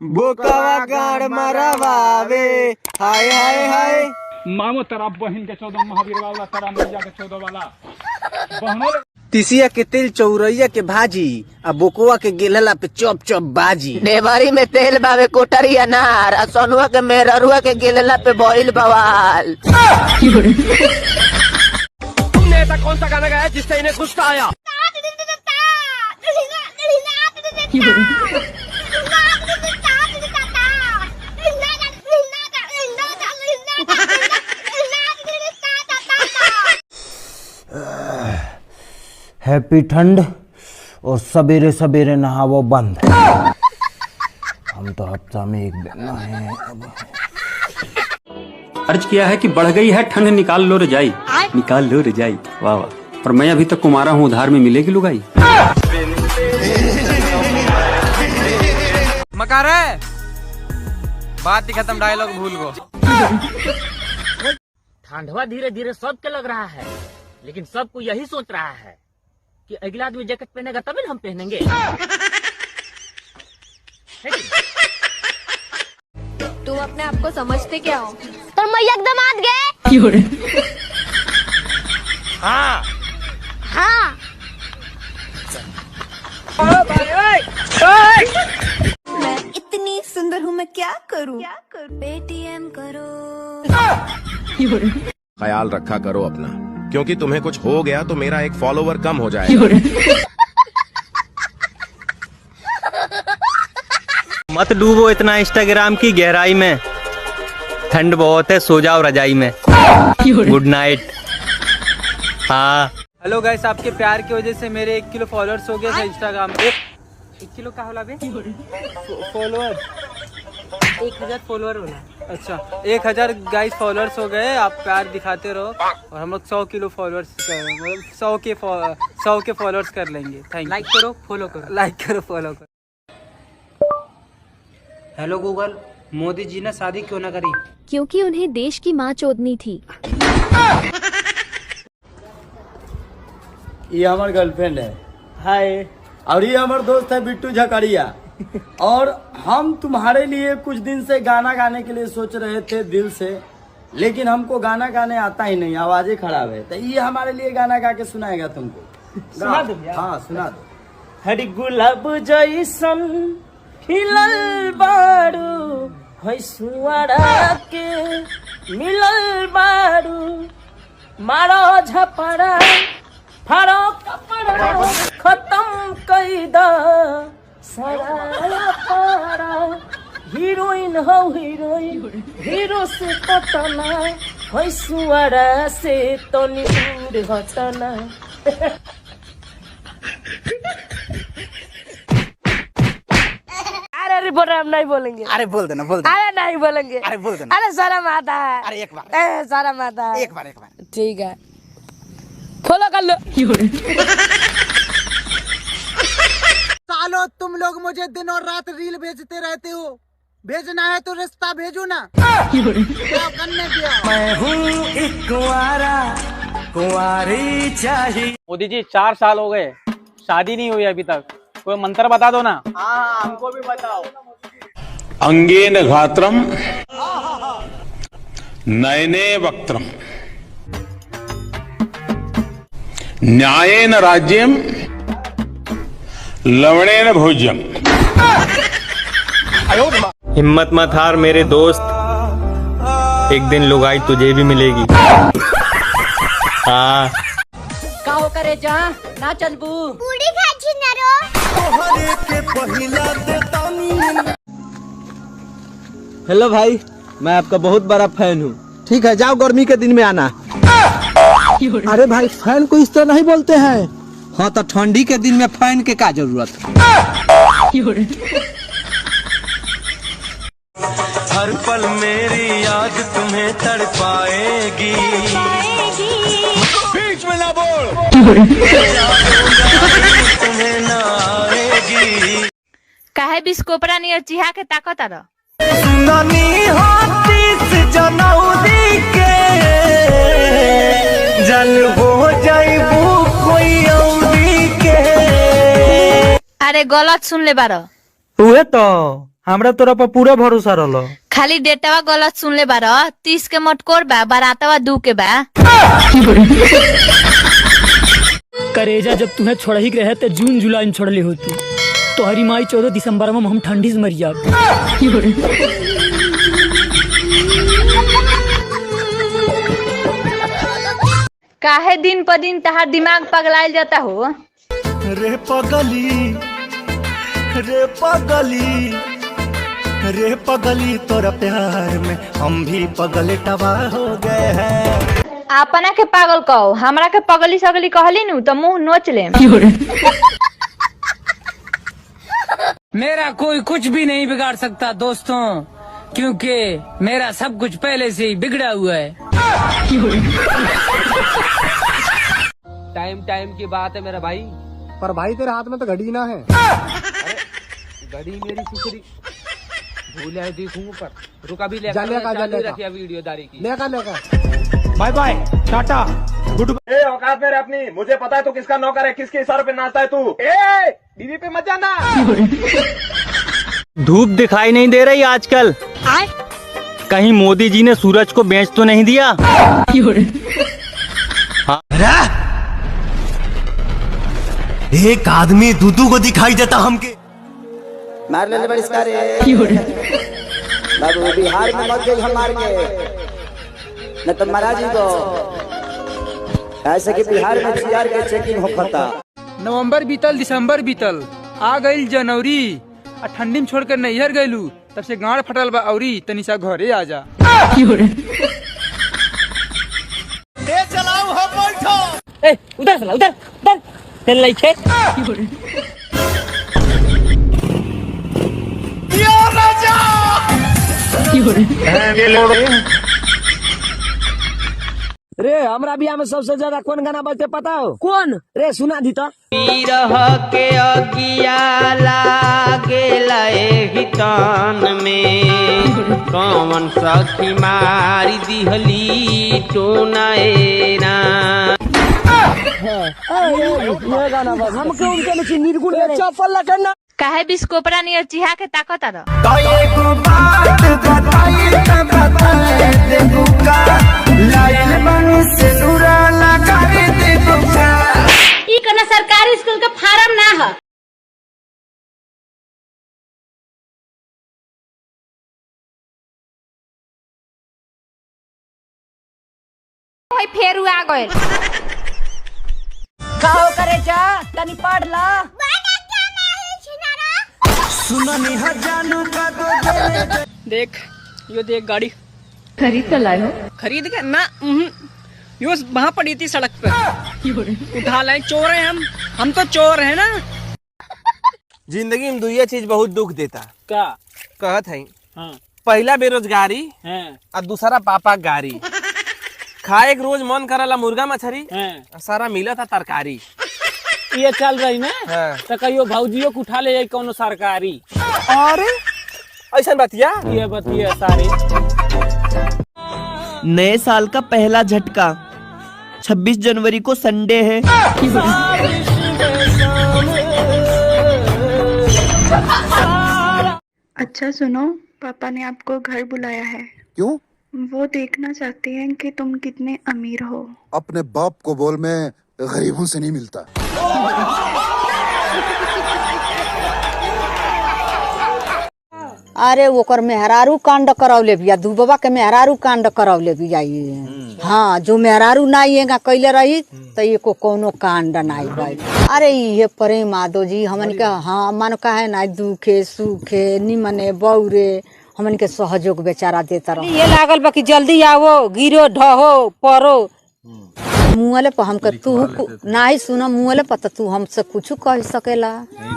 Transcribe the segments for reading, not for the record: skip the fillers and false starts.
बोकावा गाड़ मरवावे हाय हाय हाय। मामो तेरा बहन के 14 महावीर वाला, तेरा मैया के 14 वाला बहनों। तिसिया के तिल चौरैया के भाजी आ बोकुआ के गेलला पे चौप चौप बाजी। देवारी में तेल बावे कोटरी अनार आ सोनुआ के मेहरुआ के गेलला पे बॉइल बवाल। तुमने ऐसा कौन सा गाना गाया जिससे इन्हें गुस्सा आया? हैप्पी ठंड और सवेरे सवेरे नहावो बंद। हम तो हफ्ता में एक दिन नहाए। अर्ज किया है कि बढ़ गई है ठंड, निकाल लो रजाई, निकाल लो रजाई। वाह वाह। पर मैं अभी तक कुमारा हूँ, उधार में मिलेगी लुगाई। मकार है बात ही खत्म, डायलॉग भूल गो। ठंडवा धीरे धीरे सबके लग रहा है, लेकिन सबको यही सोच रहा है कि अगला आदमी जैकेट पहनेगा तभी हम पहनेंगे। तुम अपने आप को समझते क्या हो? तो मैं एकदम आद गए। हाँ हाँ मैं इतनी सुंदर हूँ, मैं क्या करूँ? पेटीएम करो। ख्याल रखा करो अपना, क्योंकि तुम्हें कुछ हो गया तो मेरा एक फॉलोवर कम हो जाएगा। मत डूबो इतना इंस्टाग्राम की गहराई में, ठंड बहुत है, सो जाओ रजाई में। Good night. हाँ हेलो गाइस, आपके प्यार की वजह से मेरे 1 किलो फॉलोअर्स हो गए इंस्टाग्राम पे। 1 किलो का होला बे फॉलोअर, 1000 फॉलोअर होला। अच्छा 1000 गाइस फॉलोअर्स हो गए। आप प्यार दिखाते रहो और हम लोग 100 किलो फॉलोअर्स 100 के फॉलोअर्स कर लेंगे। Thank you. लाइक करो, फॉलो करो, लाइक करो, फॉलो करो। हेलो गूगल, मोदी जी ने शादी क्यों ना करी? क्योंकि उन्हें देश की माँ चोदनी थी। ये हमार गर्लफ्रेंड है, हाय। और ये हमार दोस्त है बिट्टू झकड़िया। और हम तुम्हारे लिए कुछ दिन से गाना गाने के लिए सोच रहे थे दिल से, लेकिन हमको गाना गाने आता ही नहीं, आवाजें खराब है। तो ये हमारे लिए गाना गा के सुनाएगा तुमको। सुना दो। हाँ सुना दो। हरी गुलाब जैसन खिलल बारू, हंसुआड़ा के मिलल बारू, मारो झपड़ा फाड़ो कपड़ा, खत्म कैदा सारा पारा। हीरोइन हो हीरोइन, हीरो से पटना, हंसुआड़ा से तो दूर हटना। अरे बोल रहे, हम नहीं बोलेंगे। अरे बोल देना, बोल देना। अरे नहीं बोलेंगे। अरे बोल देना। अरे सारा माता है। अरे एक बार, सारा माता है। एक बार, एक बार। ठीक है, फॉलो कर लो। सालो तुम लोग मुझे दिन और रात रील भेजते रहते हो, भेजना है तो रिश्ता भेजो ना। क्या करने दिया? मैं हूँ एक कुंवारा, कुंवारी चाहिए। मोदी जी 4 साल हो गए, शादी नहीं हुई अभी तक, कोई मंत्र बता दो ना। हाँ हमको भी बताओ। अंगेन घात्रम नयने वक्त्रम न्यायेन राज्यम लवणेन भोज्यम। हिम्मत मत हार मेरे दोस्त, एक दिन लुगाई तुझे भी मिलेगी। हाँ काहो करे जहाँ ना चलबू पूरी खाची नरो। हेलो भाई, मैं आपका बहुत बड़ा फैन हूँ। ठीक है, जाओ गर्मी के दिन में आना। अरे भाई, फैन को इस तरह नहीं बोलते हैं। हाँ तो ठंडी के दिन में फैन के क्या जरूरत? हर पल मेरी याद तुम्हें तड़पाएगी। बीच में ना बोल। तुम्हें ना आएगी। काहे बिस्कोपरा नियर चिहा के ताकत आरो। सुनानी होती से जनौदी के जल हो जाइबू कोई औरी के। अरे गलत सुन ले बारो। हुए तो हमरा तोरा पर पूरा भरोसा रहलो। खाली डेटवा गलत सुन ले बार 30 के मटकोर बा बारातवा 2 के बा। करेजा जब तुम्हें छोड़ ही रहे तो जून जुलाई में छोड़ले होती तो हरी माई 14 दिसंबर में हम ठंडी से मर जाते। काहे दिन पर दिन तहार दिमाग पगलाइल जाता हो? रे पगली, रे पगली, रे पगली, तोरा प्यार में हम भी पगले टवा हो गए हैं। अपना के पागल कहो, हमरा के पगली सगली कहली नु तो मुंह नोच ले। मेरा कोई कुछ भी नहीं बिगाड़ सकता दोस्तों, क्योंकि मेरा सब कुछ पहले से ही बिगड़ा हुआ है। टाइम टाइम की बात है मेरा भाई। पर भाई तेरे हाथ में तो घड़ी ना है। घड़ी मेरी सुसरी भूले है देखूंगा पर रुका भी ले रखिया वीडियो दारी की। Bye bye tata good. औकात में रह अपनी, मुझे पता है तू किसका नौकर है, किसके इशारे पे नाचता है तू। बीवी पे मत जाना। धूप दिखाई नहीं दे रही आजकल, कहीं मोदी जी ने सूरज को बेच तो नहीं दिया? एक आदमी दूधू को दिखाई देता हमके। मार ले बहिष्कार बाबू, बिहार में मत गई हमारे के न तो महाराज जी को, ऐसे कि बिहार में सीआर के चेकिंग होता। नवंबर बीतल, दिसंबर बीतल, आ गई जनवरी, आ ठंडी में छोड़कर नैहर गईलू, तब से गांड फटल बा औरी तनी सा घरे आ जा। चलाओ हो बैठो। ए उधर चला, उधर उधर चल लाई खे। रे हमरा बियाह में सबसे ज्यादा कौन गाना बजते पता हो? कौन रे सुना दी तो। के अगिया लागेला एही तान में, कौन सखी मारी दिहली टोनाएरा। हमके उनके नीचे निर्गुण चप्पल लगना। काहे बिस्कोपरा नियर चिहा के ताकत आ। ई कना सरकारी स्कूल का फार्म ना है। भाई फेरू आ गए। काहो करे जा तनी पढ़ ला। देख यो देख गाड़ी खरीद कर लाए हो? खरीद के ना, यो वहाँ पड़ी थी सड़क पे, उठा लाए। चोर हैं हम तो चोर हैं ना। जिंदगी में दुइया चीज बहुत दुख देता। का कहत है हाँ। पहला बेरोजगारी हैं और दूसरा पापा गारी। खाए के रोज मन करला मुर्गा मछली, हैं सारा मिला था तरकारी। ये चल रही ना हाँ। तो कहियो भौजियो को उठा ले जाए कोनो सरकारी। अरे ऐसा बतिया ये बतिया सारे। नए साल का पहला झटका 26 जनवरी को संडे है। अच्छा सुनो, पापा ने आपको घर बुलाया है। क्यों? वो देखना चाहते हैं कि तुम कितने अमीर हो। अपने बाप को बोल, मैं गरीबों से नहीं मिलता। अरे ओकर मेहरारू कांड करौले बिया, दुबवा के मेहरारू कांड करौले बिया। हाँ, जो मेहरारू नाइएगा कैले रही तो ये को कोनो कांड नाई भाई। अरे ये प्रेम माधो जी हमन के, हाँ मन का है ना, दुखे सुखे निमने बौरे हमन के सहयोग बेचारा देता रहो। ये लागल बा कि जल्दी आवो, गिरो ढहो परो मुँहले पर हमके तू नहीं सुना, मुँहले पर तू हमसे कुछ कह सकेला।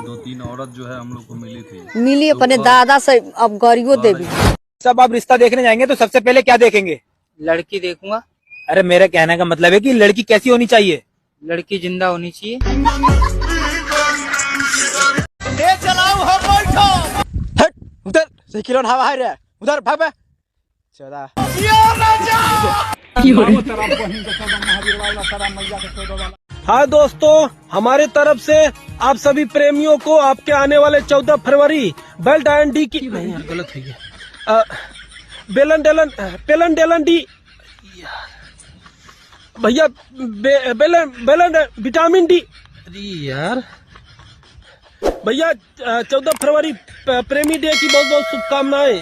2-3 औरत जो है हम लोग को मिली थी, मिली अपने दादा से, अब गरीबो देवी। सब अब रिश्ता देखने जाएंगे तो सबसे पहले क्या देखेंगे? लड़की देखूंगा। अरे मेरे कहने का मतलब है कि लड़की कैसी होनी चाहिए? लड़की जिंदा होनी चाहिए। चलाओ हो बैठो। हट उधर से किलो हवा है रे, उधर भाग बे। 14 तेरा बहन के 14 महावीर वाला, तेरा मैया के 14 वाला। हाँ दोस्तों, हमारे तरफ से आप सभी प्रेमियों को आपके आने वाले 14 फरवरी बेल्ट एंड डी की नहीं यार गलत हो गया, पेलन डेलन डी भैया, बेलन विटामिन डी, अरे यार भैया 14 फरवरी प्रेमी डे की बहुत बहुत शुभकामनाएं।